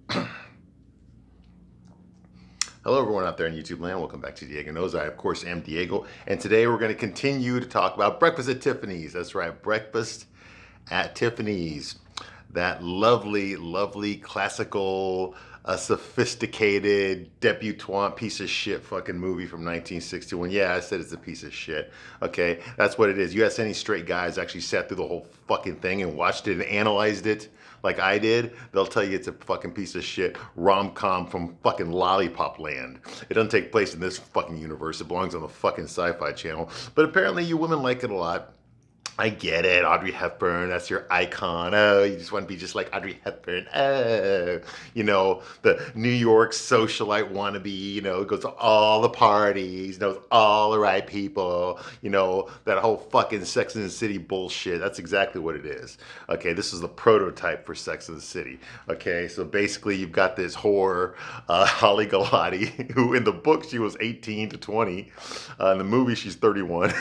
Hello, everyone out there in YouTube land. Welcome back to Diego Knows. I, of course, am Diego. And today we're going to continue to talk about breakfast at Tiffany's. That's right, breakfast at Tiffany's. That lovely, lovely, classical, sophisticated, debutante piece of shit fucking movie from 1961. Yeah, I said it's a piece of shit. Okay, that's what it is. You ask any straight guys actually sat through the whole fucking thing and watched it and analyzed it like I did, they'll tell you it's a fucking piece of shit rom-com from fucking lollipop land. It doesn't take place in this fucking universe. It belongs on the fucking sci-fi channel. But apparently you women like it a lot. I get it, Audrey Hepburn, that's your icon. Oh, you just want to be just like Audrey Hepburn. Oh, the New York socialite wannabe, goes to all the parties, knows all the right people, that whole fucking Sex and the City bullshit. That's exactly what it is. Okay, this is the prototype for Sex and the City. Okay, so basically you've got this whore, Holly Galati, who in the book she was 18 to 20. In the movie she's 31.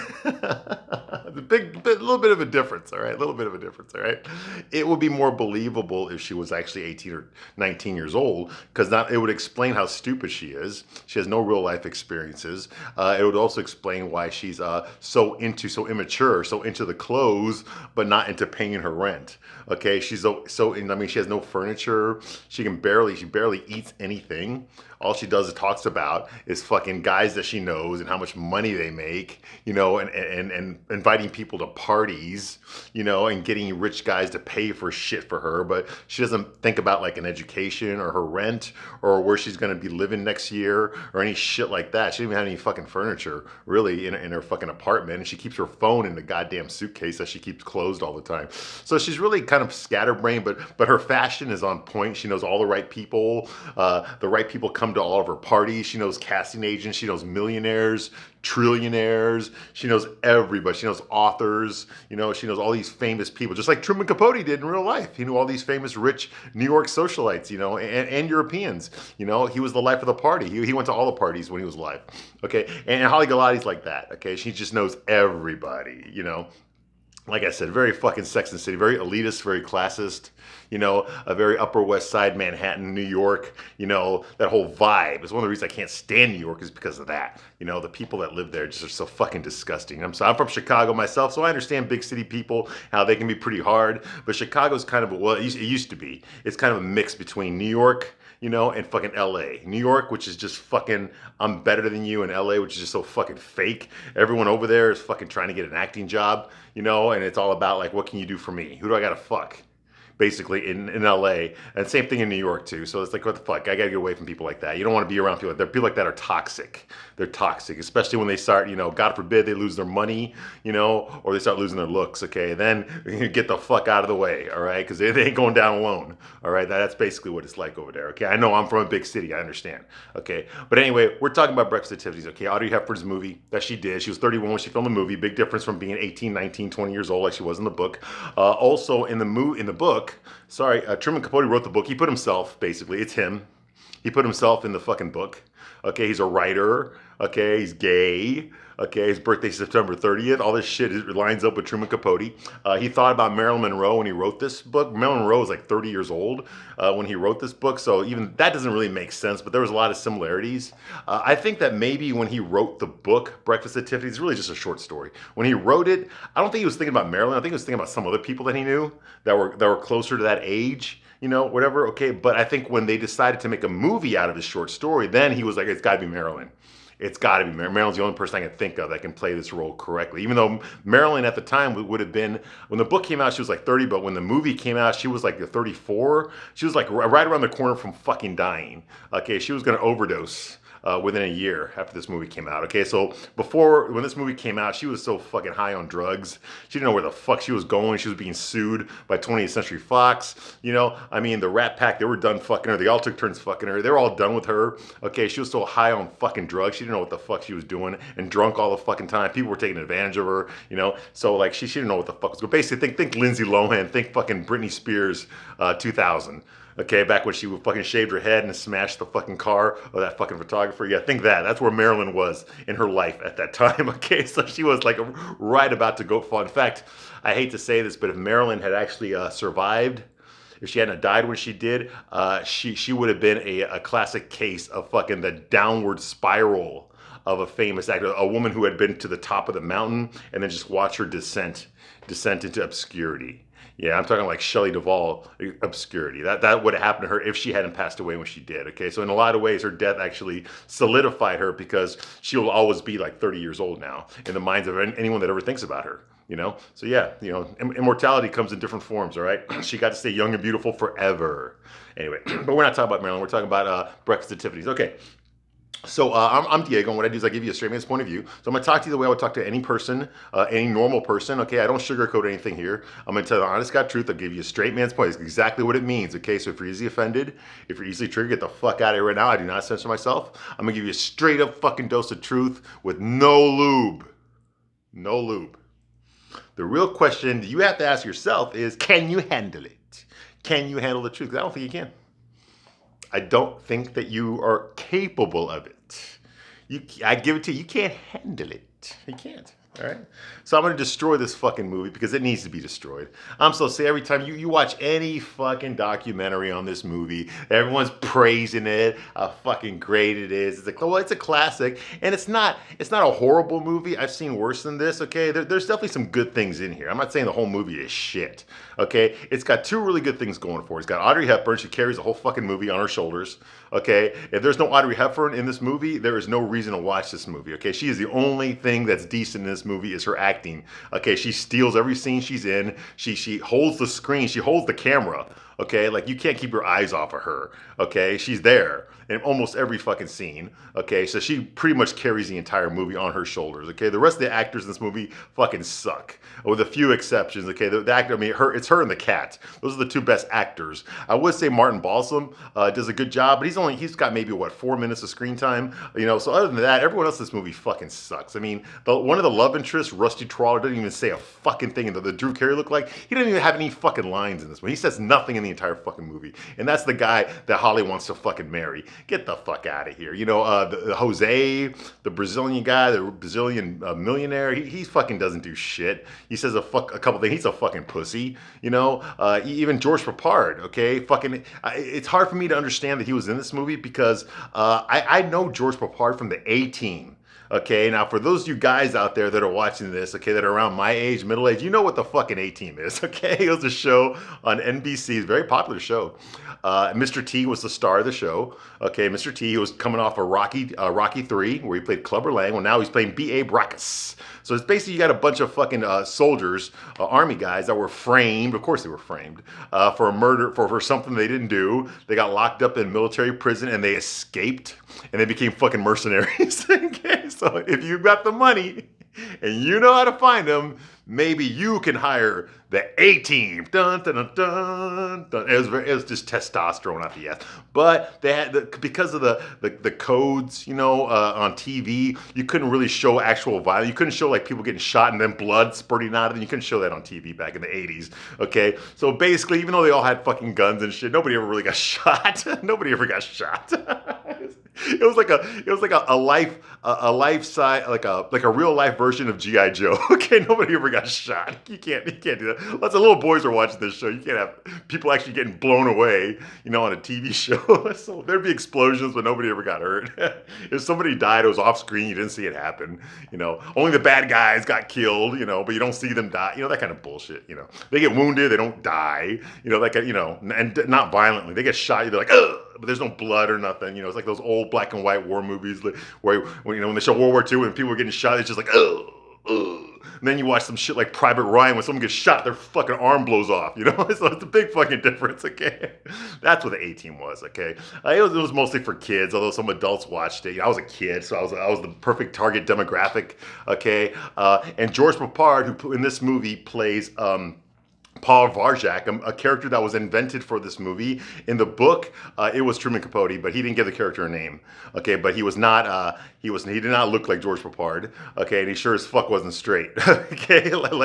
The little bit of a difference, all right? A little bit of a difference, all right? It would be more believable if she was actually 18 or 19 years old, because it would explain how stupid she is. She has no real life experiences. It would also explain why she's so immature, so into the clothes, but not into paying her rent. Okay, she's she has no furniture. She barely eats anything. All she does is talks about is fucking guys that she knows and how much money they make, and inviting people to parties, and getting rich guys to pay for shit for her. But she doesn't think about like an education or her rent or where she's going to be living next year or any shit like that. She doesn't even have any fucking furniture really in her fucking apartment. And she keeps her phone in the goddamn suitcase that she keeps closed all the time. So she's really kind of scatterbrained, but her fashion is on point. She knows all the right people. The right people come to all of her parties. She knows casting agents. She knows millionaires, trillionaires. She knows everybody. She knows authors. She knows all these famous people, just like Truman Capote did in real life. He knew all these famous, rich New York socialites, and Europeans. He was the life of the party. He went to all the parties when he was alive. Okay, and Holly Galati's like that. Okay, she just knows everybody. Like I said, very fucking Sex and the City, very elitist, very classist, a very Upper West Side Manhattan, New York, that whole vibe. It's one of the reasons I can't stand New York is because of that. The people that live there just are so fucking disgusting. I'm from Chicago myself, so I understand big city people, how they can be pretty hard, but Chicago's kind of, it used to be. It's kind of a mix between New York, and fucking LA. New York, which is just fucking, I'm better than you, and LA, which is just so fucking fake. Everyone over there is fucking trying to get an acting job, and it's all about like, what can you do for me? Who do I gotta fuck? Basically in LA, and same thing in New York too. So it's like, what the fuck? I gotta get away from people like that. You don't want to be around people like that. People like that are toxic. They're toxic, especially when they start, God forbid they lose their money, or they start losing their looks. Okay, then you get the fuck out of the way, all right? Because they ain't going down alone, all right? That's basically what it's like over there. Okay, I know I'm from a big city, I understand. Okay, but anyway, we're talking about breakfast activities. Okay, Audrey Hepburn's movie that she did. She was 31 when she filmed the movie. Big difference from being 18, 19, 20 years old like she was in the book. Also in the book. Truman Capote wrote the book. He put himself, basically, it's him. He put himself in the fucking book. Okay, he's a writer. Okay, he's gay. Okay, his birthday's September 30th. All this shit lines up with Truman Capote. He thought about Marilyn Monroe when he wrote this book. Marilyn Monroe was like 30 years old when he wrote this book, so even that doesn't really make sense, but there was a lot of similarities. I think that maybe when he wrote the book, Breakfast at Tiffany's, it's really just a short story. When he wrote it, I don't think he was thinking about Marilyn. I think he was thinking about some other people that he knew that were closer to that age, whatever, okay? But I think when they decided to make a movie out of his short story, then he was like, it's gotta be Marilyn. It's got to be Marilyn. Marilyn's the only person I can think of that can play this role correctly. Even though Marilyn at the time would have been, when the book came out, she was like 30, but when the movie came out, she was like 34. She was like right around the corner from fucking dying. Okay, she was going to overdose within a year after this movie came out. Okay, so when this movie came out, she was so fucking high on drugs. She didn't know where the fuck she was going. She was being sued by 20th Century Fox. The Rat Pack, they were done fucking her. They all took turns fucking her. They were all done with her. Okay, she was so high on fucking drugs. She didn't know what the fuck she was doing and drunk all the fucking time. People were taking advantage of her, So like she didn't know what the fuck was going. Basically, think Lindsay Lohan, think fucking Britney Spears, 2000. Okay, back when she fucking shaved her head and smashed the fucking car of that fucking photographer. Yeah, think that. That's where Marilyn was in her life at that time. Okay, so she was like right about to go fall. In fact, I hate to say this, but if Marilyn had actually survived, if she hadn't died when she did, she would have been a classic case of fucking the downward spiral of a famous actor, a woman who had been to the top of the mountain and then just watch her descent into obscurity. Yeah, I'm talking like Shelley Duvall obscurity. That would have happened to her if she hadn't passed away when she did. Okay, so in a lot of ways, her death actually solidified her because she will always be like 30 years old now in the minds of anyone that ever thinks about her. You know, so yeah, you know, immortality comes in different forms. All right, she got to stay young and beautiful forever. Anyway, but we're not talking about Marilyn. We're talking about Breakfast at Tiffany's. Okay. So I'm Diego, and what I do is I give you a straight man's point of view. So I'm going to talk to you the way I would talk to any person, any normal person. Okay, I don't sugarcoat anything here. I'm going to tell you the honest God truth. I'll give you a straight man's point. It's exactly what it means. Okay, so if you're easily offended, if you're easily triggered, get the fuck out of here right now. I do not censor myself. I'm going to give you a straight up fucking dose of truth with no lube. No lube. The real question you have to ask yourself is, can you handle it? Can you handle the truth? 'Cause I don't think you can. I don't think that you are capable of it. I give it to you. You can't handle it. You can't. All right. So I'm going to destroy this fucking movie because it needs to be destroyed. I'm so say every time you watch any fucking documentary on this movie, everyone's praising it, how fucking great it is. It's like, oh, well, it's a classic, and it's not a horrible movie. I've seen worse than this. Okay, there's definitely some good things in here. I'm not saying the whole movie is shit. Okay, it's got two really good things going for it. It's got Audrey Hepburn. She carries the whole fucking movie on her shoulders. Okay, if there's no Audrey Hepburn in this movie, there is no reason to watch this movie. Okay, she is the only thing that's decent in this movie is her acting. Okay, she steals every scene she's in. She holds the screen. She holds the camera. Okay, like you can't keep your eyes off of her. Okay, she's there in almost every fucking scene. Okay, so she pretty much carries the entire movie on her shoulders. Okay, the rest of the actors in this movie fucking suck, with a few exceptions. Okay, the actor, I mean, it's her and the cat. Those are the two best actors. I would say Martin Balsam does a good job, but he's got maybe what 4 minutes of screen time. You know, so other than that, everyone else in this movie fucking sucks. I mean, one of the love interests, Rusty Trawler, doesn't even say a fucking thing. The Drew Carey look like he doesn't even have any fucking lines in this movie. He says nothing in the entire fucking movie, and that's the guy that Holly wants to fucking marry. Get the fuck out of here. You know, the Jose, the Brazilian guy, the Brazilian millionaire, he fucking doesn't do shit. He says a couple things. He's a fucking pussy. You know, even George Papard. Okay, fucking. It's hard for me to understand that he was in this movie because I know George Papard from the A-Team. Okay, now for those of you guys out there that are watching this, okay, that are around my age, middle age, you know what the fucking A-Team is, okay? It was a show on NBC, it's a very popular show. Mr. T was the star of the show. Okay, Mr. T was coming off of Rocky 3, where he played Clubber Lang. Well, now he's playing B.A. Baracus. So it's basically you got a bunch of fucking soldiers, army guys that were framed. Of course they were framed for a murder for something they didn't do. They got locked up in military prison and they escaped and they became fucking mercenaries. Okay, so if you got the money and you know how to find them, maybe you can hire the A-Team. Dun, dun, dun, dun, dun. It was just testosterone out the ass. But they had because of the codes, you know, on TV, you couldn't really show actual violence. You couldn't show like people getting shot and then blood spurting out of them. You couldn't show that on TV back in the 80s. Okay, so basically, even though they all had fucking guns and shit, nobody ever really got shot. Nobody ever got shot. It was like a life size, like a real life version of G.I. Joe. Okay, nobody ever got shot. You can't do that. Lots of little boys are watching this show. You can't have people actually getting blown away, you know, on a TV show. So there'd be explosions, but nobody ever got hurt. If somebody died, it was off screen. You didn't see it happen. You know, only the bad guys got killed. You know, but you don't see them die. You know, that kind of bullshit. You know, they get wounded, they don't die. You know, like you know, and not violently. They get shot. They're like, ugh. But there's no blood or nothing, you know. It's like those old black and white war movies where when, you know, when they show World War II and people are getting shot, it's just like, ugh, ugh. And then you watch some shit like Private Ryan, when someone gets shot, their fucking arm blows off, you know. So it's a big fucking difference, okay. That's what the A-Team was, okay. It was mostly for kids, although some adults watched it. You know, I was a kid, so I was the perfect target demographic, okay. And George Papard, who in this movie plays Paul Varjak, a character that was invented for this movie. In the book, it was Truman Capote, but he didn't give the character a name. Okay, but he was not. He did not look like George Papard. Okay, and he sure as fuck wasn't straight. Okay, like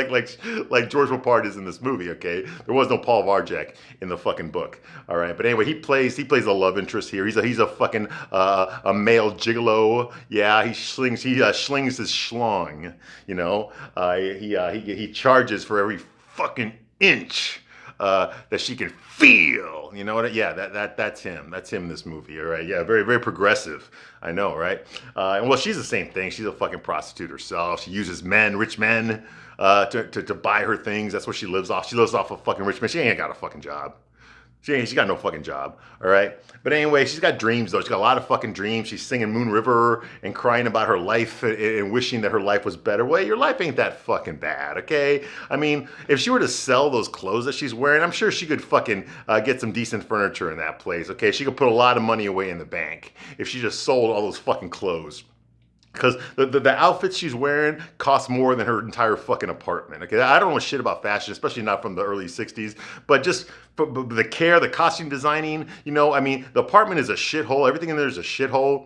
George Papard is in this movie. Okay, there was no Paul Varjak in the fucking book. All right, but anyway, he plays a love interest here. He's a fucking a male gigolo. Yeah, he slings his schlong. You know, he charges for every fucking inch that she can feel. You know what? Yeah, that's him. That's him in this movie. All right. Yeah, very very progressive. I know, right? And well, she's the same thing. She's a fucking prostitute herself. She uses men, rich men, to buy her things. That's what she lives off. She lives off of fucking rich men. She ain't got a fucking job. She got no fucking job, all right? But anyway, she's got dreams, though. She's got a lot of fucking dreams. She's singing Moon River and crying about her life and wishing that her life was better. Well, your life ain't that fucking bad, okay? I mean, if she were to sell those clothes that she's wearing, I'm sure she could fucking get some decent furniture in that place, okay? She could put a lot of money away in the bank if she just sold all those fucking clothes. Because the outfits she's wearing cost more than her entire fucking apartment. Okay, I don't know shit about fashion, especially not from the early 60s, but just the care, the costume designing, you know, I mean, the apartment is a shithole. Everything in there is a shithole.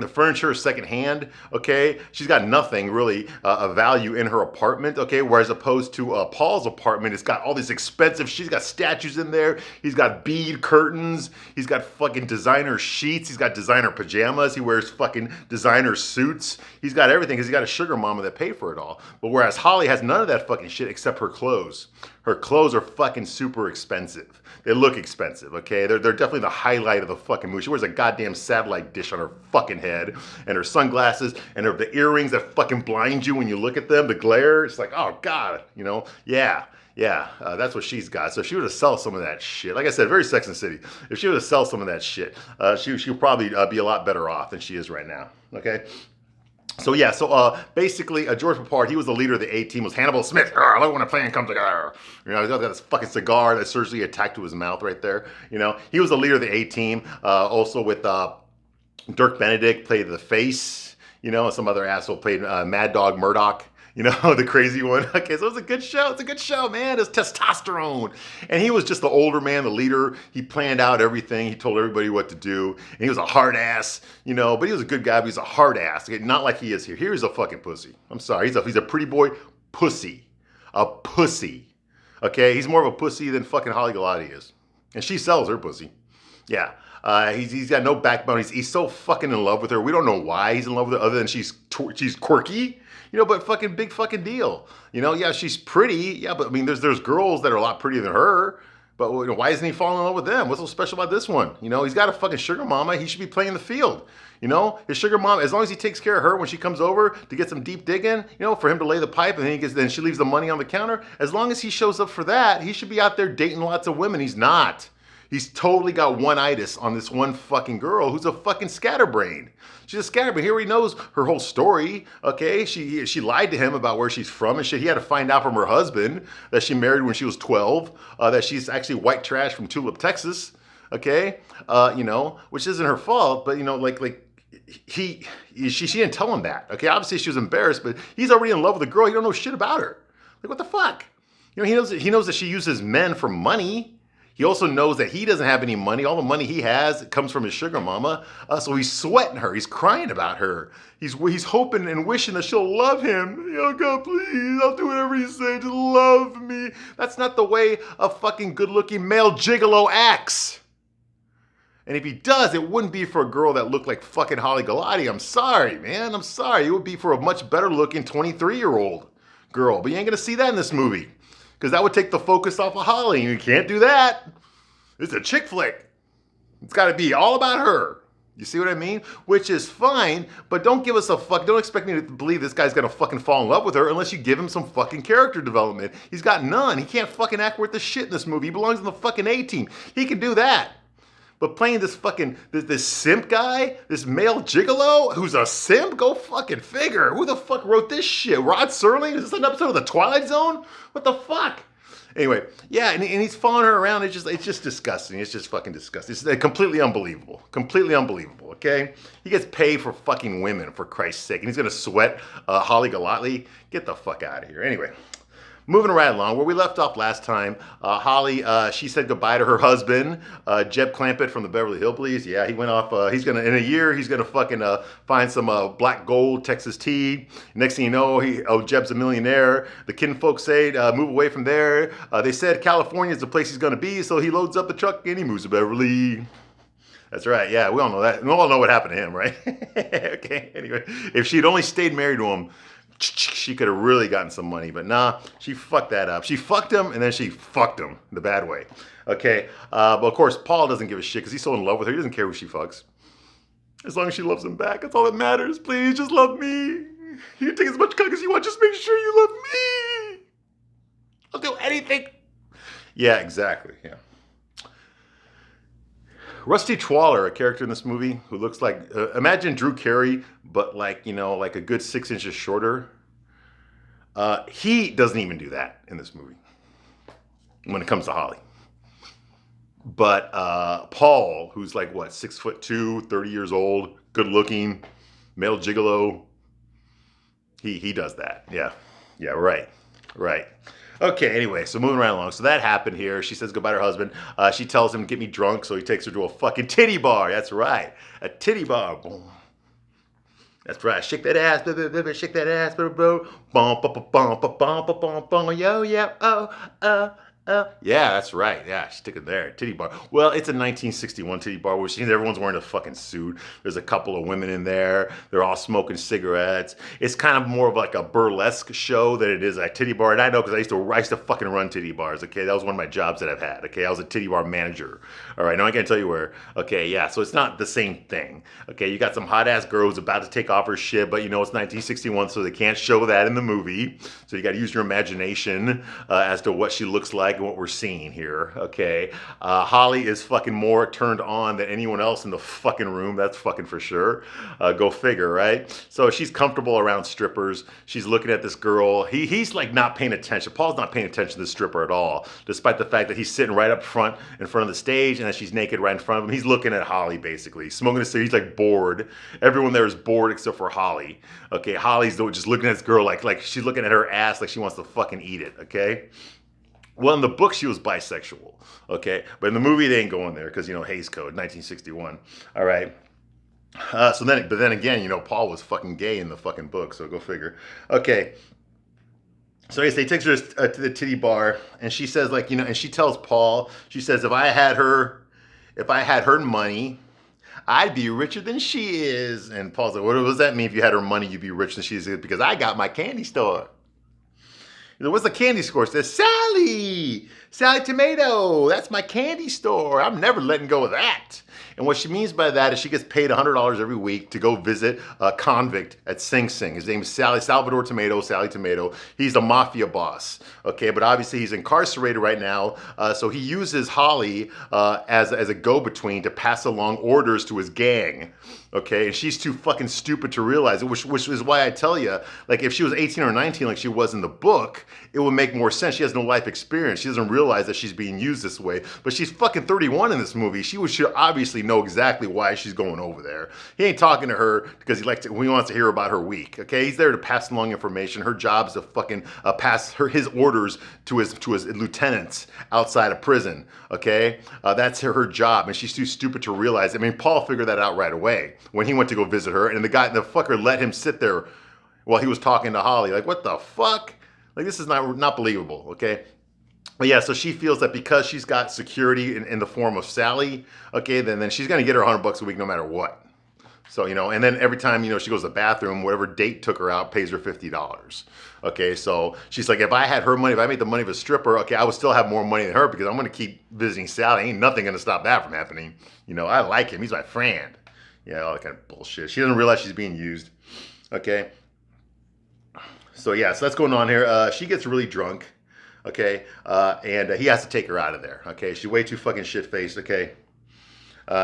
The furniture is secondhand, okay? She's got nothing really of value in her apartment, okay? Whereas opposed to Paul's apartment, it's got all this expensive, she's got statues in there, he's got bead curtains, he's got fucking designer sheets, he's got designer pajamas, he wears fucking designer suits, he's got everything because he's got a sugar mama that paid for it all. But whereas Holly has none of that fucking shit except her clothes. Her clothes are fucking super expensive. They look expensive, okay? They're definitely the highlight of the fucking movie. She wears a goddamn satellite dish on her fucking head, and her sunglasses, and the earrings that fucking blind you when you look at them, the glare. It's like, oh God, you know? Yeah, that's what she's got. So if she were to sell some of that shit, like I said, very Sex and the City. If she were to sell some of that shit, she'll probably be a lot better off than she is right now, okay? So yeah, basically, George Papard, he was the leader of the A-Team, was Hannibal Smith. I love when a plan comes together. You know, he's got this fucking cigar that's surgically attacked to his mouth right there. You know, he was the leader of the A-Team, also with Dirk Benedict played the Face, you know, some other asshole played Mad Dog Murdoch. You know, the crazy one. Okay, so it's a good show. It's a good show, man. It's testosterone. And he was just the older man, the leader. He planned out everything. He told everybody what to do. And he was a hard ass, you know, but he was a good guy, but he's a hard ass. Okay, not like he is here. Here he's a fucking pussy. I'm sorry. He's a pretty boy pussy. A pussy. Okay, he's more of a pussy than fucking Holly Golightly is. And she sells her pussy. Yeah. He's got no backbone. He's so fucking in love with her. We don't know why he's in love with her other than she's quirky. You know, but fucking big fucking deal. You know, yeah, she's pretty. Yeah, but I mean, there's girls that are a lot prettier than her. But you know, why isn't he falling in love with them? What's so special about this one? You know, he's got a fucking sugar mama. He should be playing the field. You know, his sugar mama, as long as he takes care of her when she comes over to get some deep digging, you know, for him to lay the pipe and then she leaves the money on the counter. As long as he shows up for that, he should be out there dating lots of women. He's not. He's totally got one-itis on this one fucking girl who's a fucking scatterbrain. She's a scatterbrain. He already knows her whole story, okay? She lied to him about where she's from and shit. He had to find out from her husband that she married when she was 12, that she's actually white trash from Tulip, Texas, okay? You know, which isn't her fault, but, you know, she didn't tell him that, okay? Obviously, she was embarrassed, but he's already in love with a girl. He don't know shit about her. Like, what the fuck? You know, he knows that she uses men for money. He also knows that he doesn't have any money. All the money he has comes from his sugar mama. So he's sweating her. He's crying about her. He's hoping and wishing that she'll love him. Oh God, please, I'll do whatever you say. Just love me. That's not the way a fucking good-looking male gigolo acts. And if he does, it wouldn't be for a girl that looked like fucking Holly Golightly. I'm sorry, man. I'm sorry. It would be for a much better-looking 23-year-old girl. But you ain't gonna see that in this movie. Because that would take the focus off of Holly. You can't do that. It's a chick flick. It's got to be all about her. You see what I mean? Which is fine, but don't give us don't expect me to believe this guy's going to fucking fall in love with her unless you give him some fucking character development. He's got none. He can't fucking act worth the shit in this movie. He belongs in the fucking A-Team. He can do that. But playing this fucking, this simp guy, this male gigolo, who's a simp, go fucking figure. Who the fuck wrote this shit? Rod Serling? Is this an episode of The Twilight Zone? What the fuck? Anyway, yeah, and he's following her around. It's just disgusting. It's just fucking disgusting. It's completely unbelievable. Completely unbelievable, okay? He gets paid for fucking women, for Christ's sake. And he's going to sweat Holly Golightly. Get the fuck out of here. Anyway. Moving right along, where we left off last time, Holly, she said goodbye to her husband, Jeb Clampett from the Beverly Hillbillies. Yeah, he went off, in a year, he's gonna fucking find some black gold Texas tea. Next thing you know, Jeb's a millionaire. The kinfolk say, move away from there. They said California is the place he's gonna be, so he loads up the truck and he moves to Beverly. That's right, yeah, we all know that. We all know what happened to him, right? Okay, anyway, if she'd only stayed married to him, She could have really gotten some money, but nah, she fucked that up. She fucked him, and then she fucked him the bad way. Okay, but of course, Paul doesn't give a shit because he's so in love with her. He doesn't care who she fucks. As long as she loves him back, that's all that matters. Please, just love me. You can take as much cock as you want. Just make sure you love me. I'll do anything. Yeah, exactly. Yeah. Rusty Twaller, a character in this movie who looks like, imagine Drew Carey, but like, like a good 6 inches shorter. He doesn't even do that in this movie when it comes to Holly. But Paul, who's like, what, 6'2", 30 years old, good looking, male gigolo, he does that. Yeah. Yeah, right. Okay, anyway, so moving right along. So that happened here. She says goodbye to her husband. She tells him to get me drunk, so he takes her to a fucking titty bar. That's right. A titty bar. Boom. That's right. Shake that ass, baby. Shake that ass, baby, bro. Bum, bum, bum, bum, bum, bum, bum, bum. Yo, yeah, yeah, that's right. Yeah, stick it there. Titty bar. Well, it's a 1961 titty bar, which means everyone's wearing a fucking suit. There's a couple of women in there. They're all smoking cigarettes. It's kind of more of like a burlesque show than it is a titty bar. And I know because I used to fucking run titty bars. Okay, that was one of my jobs that I've had. Okay, I was a titty bar manager. All right, now I can't tell you where. Okay, yeah, so it's not the same thing. Okay, you got some hot ass girls about to take off her shit, but it's 1961, so they can't show that in the movie. So you got to use your imagination as to what she looks like and what we're seeing here, okay? Holly is fucking more turned on than anyone else in the fucking room, that's fucking for sure. Go figure, right? So she's comfortable around strippers. She's looking at this girl. He's like not paying attention. Paul's not paying attention to the stripper at all, despite the fact that he's sitting right up front in front of the stage and that she's naked right in front of him. He's looking at Holly, basically. Smoking a cigarette. He's like bored. Everyone there is bored except for Holly. Okay, Holly's just looking at this girl like she's looking at her ass like she wants to fucking eat it, okay? Well, in the book, she was bisexual, okay? But in the movie, they ain't going there because, Hays Code, 1961, all right? But then again, Paul was fucking gay in the fucking book, so go figure. Okay. So he takes her to the titty bar, and she says, and she tells Paul, she says, if I had her money, I'd be richer than she is. And Paul's like, what does that mean? If you had her money, you'd be richer than she is? Because I got my candy store. What's the candy store? It says, Sally Tomato. That's my candy store. I'm never letting go of that. And what she means by that is she gets paid $100 every week to go visit a convict at Sing Sing. His name is Salvador Tomato, Sally Tomato. He's a mafia boss, okay? But obviously he's incarcerated right now, so he uses Holly as a go-between to pass along orders to his gang. Okay, and she's too fucking stupid to realize it, which is why I tell you, if she was 18 or 19 like she was in the book, it would make more sense. She has no life experience. She doesn't realize that she's being used this way. But she's fucking 31 in this movie. She should obviously know exactly why she's going over there. He ain't talking to her because he wants to hear about her week. Okay, he's there to pass along information. Her job is to fucking pass his orders to his lieutenants outside of prison. Okay, that's her job, and she's too stupid to realize. I mean, Paul figured that out right away when he went to go visit her, and the fucker let him sit there while he was talking to Holly. Like, what the fuck? This is not believable, okay? But yeah, so she feels that because she's got security in the form of Sally, okay, then she's gonna get her $100 a week no matter what. So, and then every time, she goes to the bathroom, whatever date took her out pays her $50. Okay, so she's like, if I had her money, if I made the money of a stripper, okay, I would still have more money than her because I'm gonna keep visiting Sally. Ain't nothing gonna stop that from happening. I like him, he's my friend. Yeah, all that kind of bullshit. She doesn't realize she's being used. Okay. So yeah, so that's going on here. She gets really drunk. Okay. And he has to take her out of there. Okay. She's way too fucking shit-faced. Okay.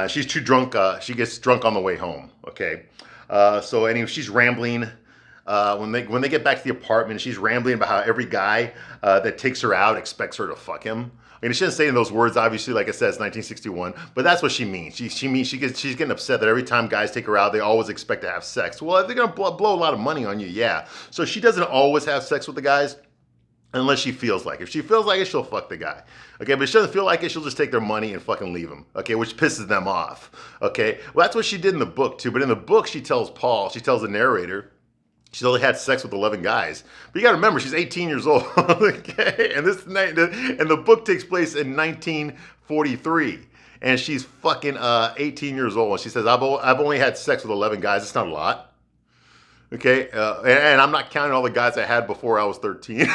She's too drunk. She gets drunk on the way home. Okay. So anyway, she's rambling. When they get back to the apartment, she's rambling about how every guy that takes her out expects her to fuck him. I mean, she doesn't say in those words, obviously, like I said, it's 1961, but that's what she means. She's getting upset that every time guys take her out, they always expect to have sex. Well, they're going to blow a lot of money on you, yeah. So she doesn't always have sex with the guys unless she feels like it. If she feels like it, she'll fuck the guy. Okay, but if she doesn't feel like it, she'll just take their money and fucking leave them. Okay, which pisses them off. Okay, well, that's what she did in the book, too. But in the book, she tells the narrator, she's only had sex with 11 guys. But you gotta remember, she's 18 years old, okay? And the book takes place in 1943. And she's fucking 18 years old. And she says, I've only had sex with 11 guys. It's not a lot. Okay, and I'm not counting all the guys I had before I was 13.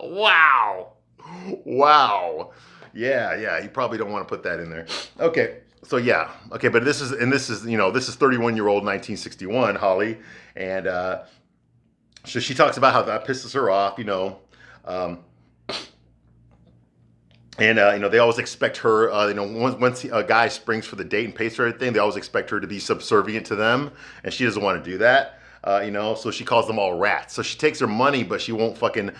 Wow. Wow. Yeah, you probably don't want to put that in there. Okay, so yeah. Okay, but this is 31-year-old 1961 Holly, and so she talks about how that pisses her off. Um, and they always expect her. Once a guy springs for the date and pays for everything, they always expect her to be subservient to them, and she doesn't want to do that. So she calls them all rats. So she takes their money, but she won't fucking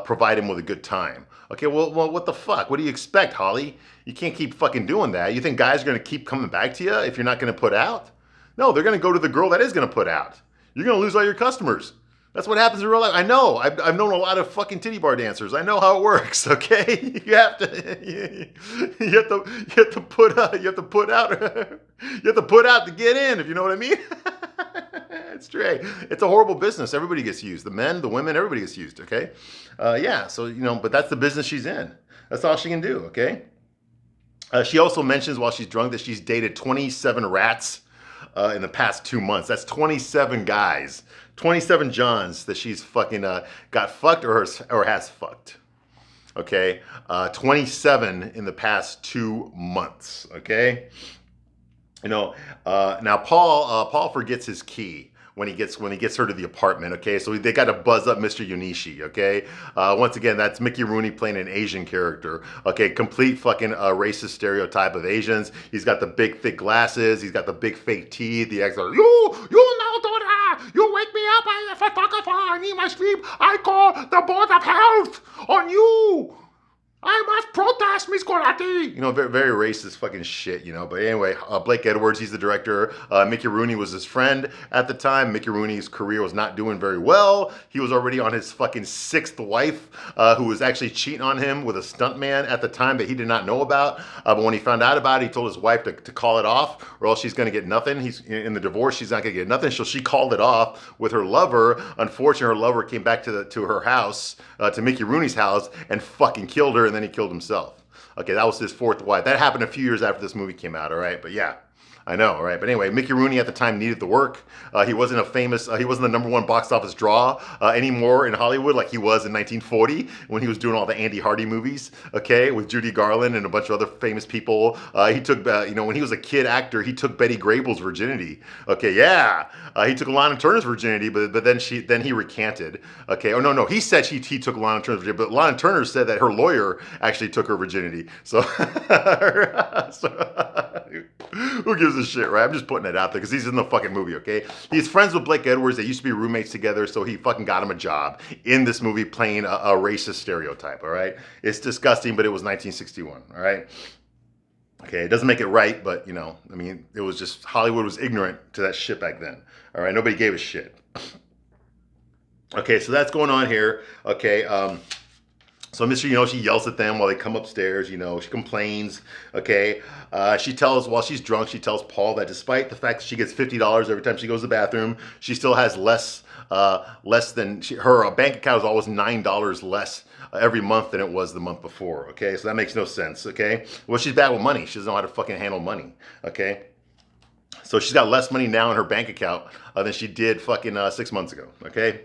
provide him with a good time. Okay, well, what the fuck? What do you expect, Holly? You can't keep fucking doing that. You think guys are gonna keep coming back to you if you're not gonna put out? No, they're gonna go to the girl that is gonna put out. You're gonna lose all your customers. That's what happens in real life. I know. I've known a lot of fucking titty bar dancers. I know how it works. Okay, you have to put out you have to put out to get in. If you know what I mean. It's true. It's a horrible business. Everybody gets used. The men, the women, everybody gets used. Okay, yeah. So but that's the business she's in. That's all she can do. Okay. She also mentions while she's drunk that she's dated 27 rats in the past 2 months. That's 27 guys, 27 Johns that she's fucking got fucked or has fucked. Okay, 27 in the past 2 months. Okay, now Paul forgets his key when he gets her to the apartment. Okay, so they got to buzz up Mr. Yonishi. Okay, once again, that's Mickey Rooney playing an Asian character. Okay, complete fucking racist stereotype of Asians. He's got the big thick glasses. He's got the big fake teeth. The accent. You now do that. You wake me up. I need my sleep. I call the board of health on you. I must protest, Miss Corati. Very, very racist fucking shit, But anyway, Blake Edwards, he's the director. Mickey Rooney was his friend at the time. Mickey Rooney's career was not doing very well. He was already on his fucking 6th wife, who was actually cheating on him with a stuntman at the time that he did not know about. But when he found out about it, he told his wife to call it off, or else she's going to get nothing. He's in the divorce. She's not going to get nothing. So she called it off with her lover. Unfortunately, her lover came back to her house, to Mickey Rooney's house, and fucking killed her. And then he killed himself. Okay, that was his 4th wife. That happened a few years after this movie came out, all right? But yeah, I know, all right? But anyway, Mickey Rooney at the time needed the work. He wasn't the #1 box office draw anymore in Hollywood like he was in 1940 when he was doing all the Andy Hardy movies, okay, with Judy Garland and a bunch of other famous people. He took, when he was a kid actor, he took Betty Grable's virginity. Okay, yeah. He took Lana Turner's virginity, but then he recanted. Okay, oh no, he said he took Lana Turner's virginity, but Lana Turner said that her lawyer actually took her virginity. So, who gives a shit, right? I'm just putting it out there because he's in the fucking movie, okay? He's friends with Blake Edwards. They used to be roommates together, so he fucking got him a job in this movie playing a racist stereotype, all right? It's disgusting, but it was 1961, all right? Okay, it doesn't make it right, but, it was just, Hollywood was ignorant to that shit back then, all right? Nobody gave a shit. Okay, so that's going on here, okay? So Mr. Yoshi yells at them while they come upstairs, she complains, okay? While she's drunk, she tells Paul that despite the fact that she gets $50 every time she goes to the bathroom, she still has less than, her bank account is always $9 less every month than it was the month before, okay? So that makes no sense, okay? Well, she's bad with money. She doesn't know how to fucking handle money, okay? So she's got less money now in her bank account than she did fucking 6 months ago, okay?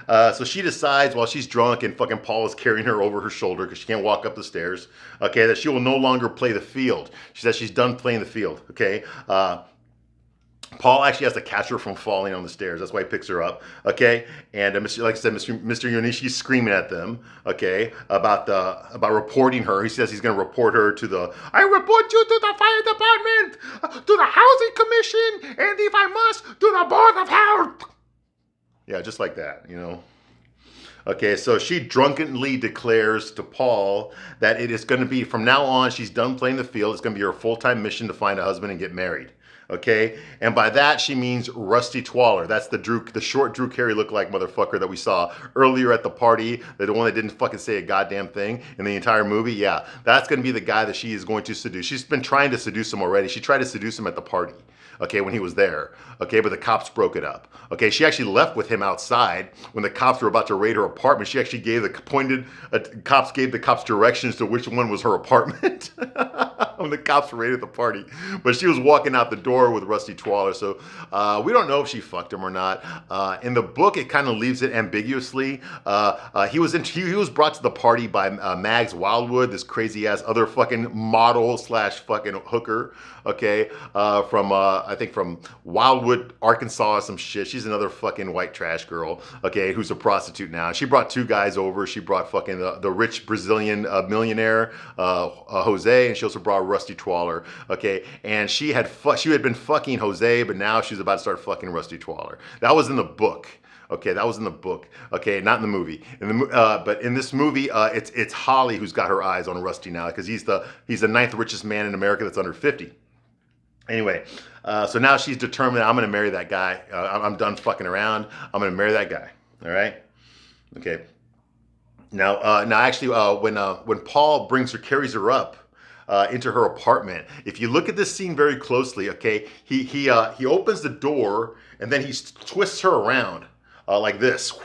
So she decides while she's drunk and fucking Paul is carrying her over her shoulder because she can't walk up the stairs, okay, that she will no longer play the field. She says she's done playing the field, okay? Paul actually has to catch her from falling on the stairs. That's why he picks her up, okay? And like I said, Mr. Yonishi's screaming at them, okay, about reporting her. He says he's going to report her to I report you to the fire department, to the housing commission, and if I must, to the board of health. Yeah, just like that, Okay, so she drunkenly declares to Paul that it is going to be, from now on, she's done playing the field. It's going to be her full-time mission to find a husband and get married. Okay, and by that she means Rusty Twaller. That's the short Drew Carey look-like motherfucker that we saw earlier at the party. The one that didn't fucking say a goddamn thing in the entire movie. Yeah, that's going to be the guy that she is going to seduce. She's been trying to seduce him already. She tried to seduce him at the party. Okay, when he was there. Okay, but the cops broke it up. Okay, she actually left with him outside when the cops were about to raid her apartment. She actually cops gave the cops directions to which one was her apartment. when the cops raided the party. But she was walking out the door with Rusty Twaller, so we don't know if she fucked him or not. In the book, it kind of leaves it ambiguously. He was brought to the party by Mags Wildwood, this crazy ass other fucking model slash fucking hooker. Okay, from I think from Wildwood, Arkansas, or some shit. She's another fucking white trash girl. Okay, who's a prostitute now. She brought two guys over. She brought fucking the rich Brazilian millionaire Jose, and she also brought Rusty Twaller. Okay, and she had been fucking Jose, but now she's about to start fucking Rusty Twaller. That was in the book. Okay, that was in the book. Okay, not in the movie. But in this movie, it's Holly who's got her eyes on Rusty now because he's the ninth richest man in America that's under 50. Anyway, so now she's determined, I'm going to marry that guy. I'm done fucking around. I'm going to marry that guy. All right? Okay. Now actually, when Paul carries her up into her apartment, if you look at this scene very closely, okay, he opens the door and then he twists her around like this.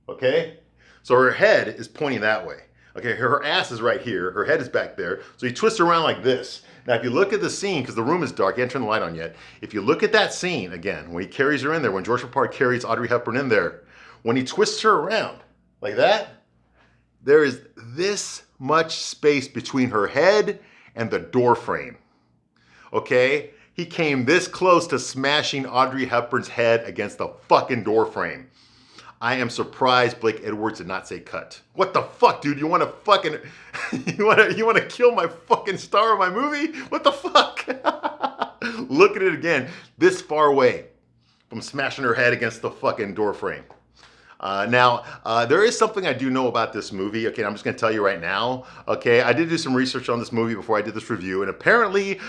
Okay? So her head is pointing that way. Okay, her ass is right here. Her head is back there. So he twists her around like this. Now, if you look at the scene, because the room is dark, you haven't turned the light on yet. If you look at that scene, again, when he carries her in there, when George Papard carries Audrey Hepburn in there, when he twists her around like that, there is this much space between her head and the door frame. Okay? He came this close to smashing Audrey Hepburn's head against the fucking door frame. I am surprised Blake Edwards did not say cut. What the fuck, dude? You want to fucking you want to kill my fucking star of my movie? What the fuck? Look at it again, this far away from smashing her head against the fucking door frame. Now, there is something I do know about this movie. Okay, I'm just going to tell you right now. Okay, I did do some research on this movie before I did this review, and apparently,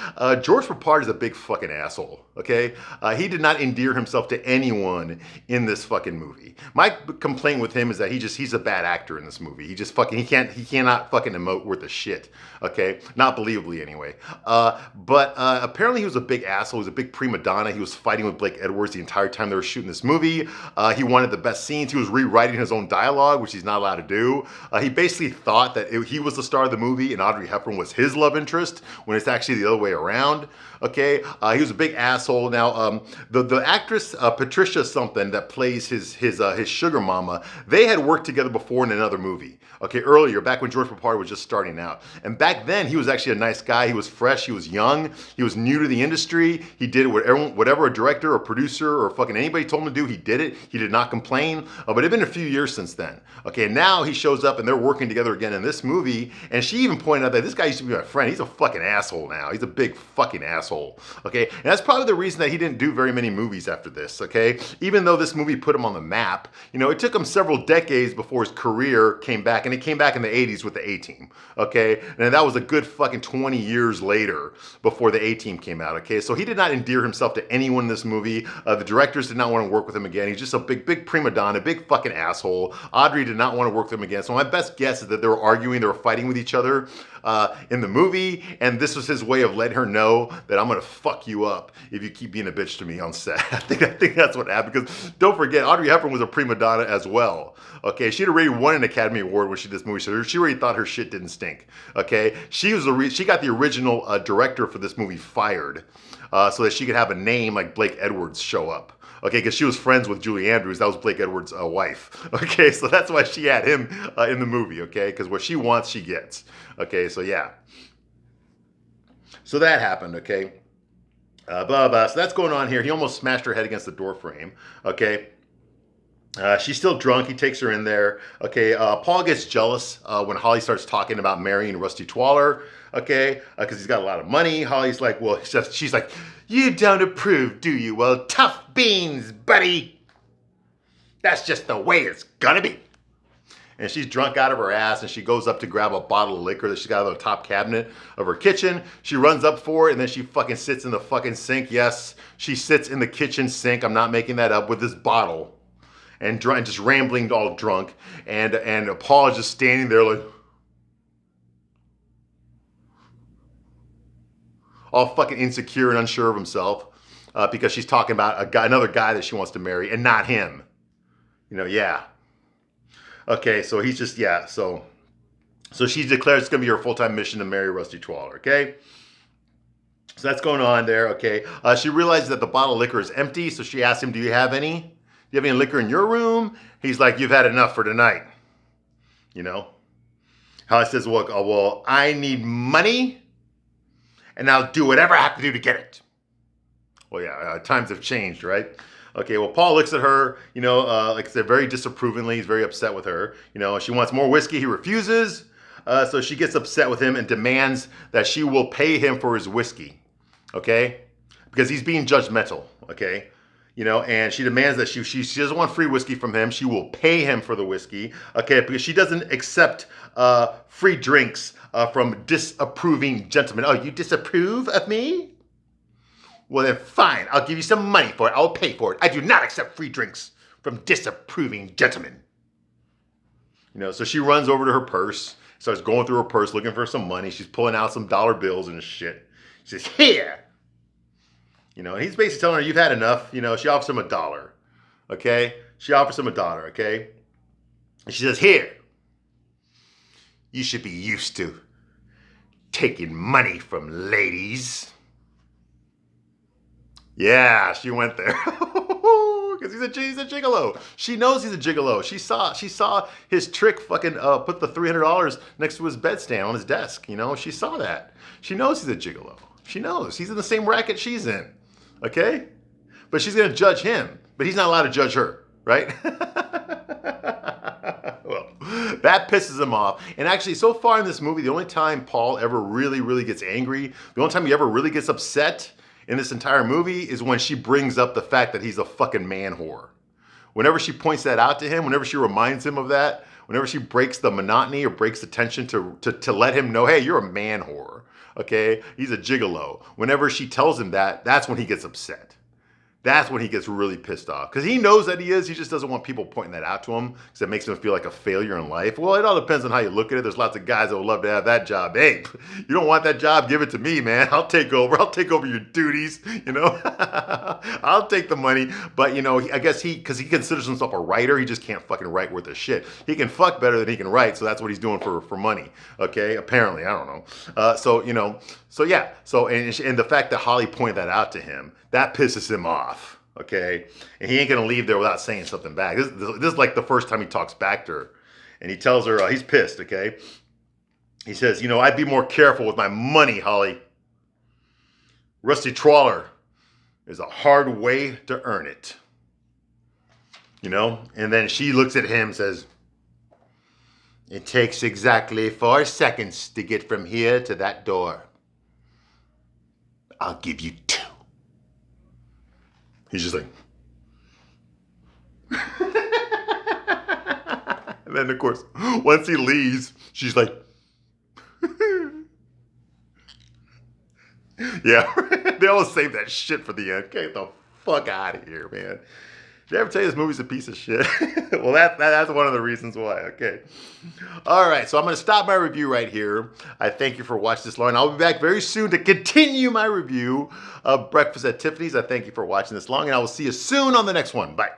George Papard is a big fucking asshole. Okay, he did not endear himself to anyone in this fucking movie. My complaint with him is that he's a bad actor in this movie. He cannot fucking emote worth a shit. Okay, not believably anyway. But apparently, he was a big asshole. He was a big prima donna. He was fighting with Blake Edwards the entire time they were shooting this movie. He wanted the best scenes. He was rewriting his own dialogue, which he's not allowed to do. He basically thought that he was the star of the movie and Audrey Hepburn was his love interest when it's actually the other way around. Okay, he was a big asshole. Now, the actress Patricia something that plays his sugar mama, they had worked together before in another movie. Okay, earlier, back when George Papard was just starting out. And back then, he was actually a nice guy. He was fresh. He was young. He was new to the industry. He did whatever a director or producer or fucking anybody told him to do, he did it. He did not complain. But it had been a few years since then. Okay, and now he shows up and they're working together again in this movie. And she even pointed out that this guy used to be my friend. He's a fucking asshole now. He's a big fucking asshole. Okay, and that's probably the reason that he didn't do very many movies after this. Okay, even though this movie put him on the map, you know, it took him several decades before his career came back, and it came back in the 80s with the A-Team. Okay, and that was a good fucking 20 years later before the A-Team came out. Okay, so he did not endear himself to anyone in this movie. The directors did not want to work with him again. He's just a big prima donna, big fucking asshole. Audrey did not want to work with him again. So my best guess is that they were arguing, they were fighting with each other in the movie, and this was his way of letting her know that I'm gonna fuck you up if you keep being a bitch to me on set. I think that's what happened, because don't forget, Audrey Hepburn was a prima donna as well. Okay, she'd already won an Academy Award when she did this movie, so she already thought her shit didn't stink. Okay, she got the original director for this movie fired so that she could have a name like Blake Edwards show up. Okay, because she was friends with Julie Andrews. That was Blake Edwards' wife. Okay, so that's why she had him in the movie, okay? Because what she wants, she gets. Okay, so yeah. So that happened, okay? Blah, blah. So that's going on here. He almost smashed her head against the door frame, okay? She's still drunk. He takes her in there. Okay, Paul gets jealous when Holly starts talking about marrying Rusty Twaller, okay? Because he's got a lot of money. Holly's like, well, she's like, you don't approve, do you? Well, tough beans, buddy. That's just the way it's gonna be. And she's drunk out of her ass, and she goes up to grab a bottle of liquor that she's got on the top cabinet of her kitchen. She runs up for it, and then she fucking sits in the fucking sink. Yes, she sits in the kitchen sink. I'm not making that up, with this bottle. And just rambling, all drunk. And Paul is just standing there like, all fucking insecure and unsure of himself because she's talking about another guy that she wants to marry and not him. You know, yeah. Okay, so he's just, yeah, so So she declares it's going to be her full-time mission to marry Rusty Twaller, okay? So that's going on there, okay? She realizes that the bottle of liquor is empty, so she asks him, do you have any? Do you have any liquor in your room? He's like, you've had enough for tonight. You know? Holly says, well, I need money, and I'll do whatever I have to do to get it. Well, yeah, times have changed, right? Okay, well, Paul looks at her, like I said, very disapprovingly. He's very upset with her. She wants more whiskey. He refuses. So she gets upset with him and demands that she will pay him for his whiskey. Okay? Because he's being judgmental. Okay? And she demands that she doesn't want free whiskey from him. She will pay him for the whiskey. Okay? Because she doesn't accept free drinks from disapproving gentlemen. Oh, you disapprove of me? Well, then fine. I'll give you some money for it. I'll pay for it. I do not accept free drinks from disapproving gentlemen. So she runs over to her purse, starts going through her purse looking for some money. She's pulling out some dollar bills and shit. She says, here. And he's basically telling her, you've had enough. She offers him $1. Okay? She offers him $1. Okay? And she says, here. You should be used to taking money from ladies. Yeah, she went there. Because he's a gigolo. She knows he's a gigolo. She saw his trick fucking put the $300 next to his bedstand on his desk. She saw that. She knows he's a gigolo. She knows. He's in the same racket she's in. Okay? But she's going to judge him. But he's not allowed to judge her. Right? Well, that pisses him off. And actually, so far in this movie, the only time Paul ever really, really gets angry, the only time he ever really gets upset in this entire movie is when she brings up the fact that he's a fucking man whore. Whenever she points that out to him, whenever she reminds him of that, whenever she breaks the monotony or breaks the tension to let him know, hey, you're a man whore, okay? He's a gigolo. Whenever she tells him that, that's when he gets upset. That's when he gets really pissed off. Because he knows that he is. He just doesn't want people pointing that out to him because it makes him feel like a failure in life. Well, it all depends on how you look at it. There's lots of guys that would love to have that job. Hey, you don't want that job? Give it to me, man. I'll take over. I'll take over your duties, I'll take the money. But, I guess because he considers himself a writer, he just can't fucking write worth a shit. He can fuck better than he can write, so that's what he's doing for money. Okay? Apparently. I don't know. So yeah. And the fact that Holly pointed that out to him, that pisses him off, okay? And he ain't gonna leave there without saying something back. This is like the first time he talks back to her. And he tells her, he's pissed, okay? He says, I'd be more careful with my money, Holly. Rusty Twaller is a hard way to earn it. And then she looks at him and says, it takes exactly 4 seconds to get from here to that door. I'll give you 2. He's just like, and then of course, once he leaves, she's like, yeah, they always save that shit for the end. Get the fuck out of here, man. Did I ever tell you this movie's a piece of shit? Well, that's one of the reasons why, okay. All right, so I'm going to stop my review right here. I thank you for watching this long. I'll be back very soon to continue my review of Breakfast at Tiffany's. I thank you for watching this long, and I will see you soon on the next one. Bye.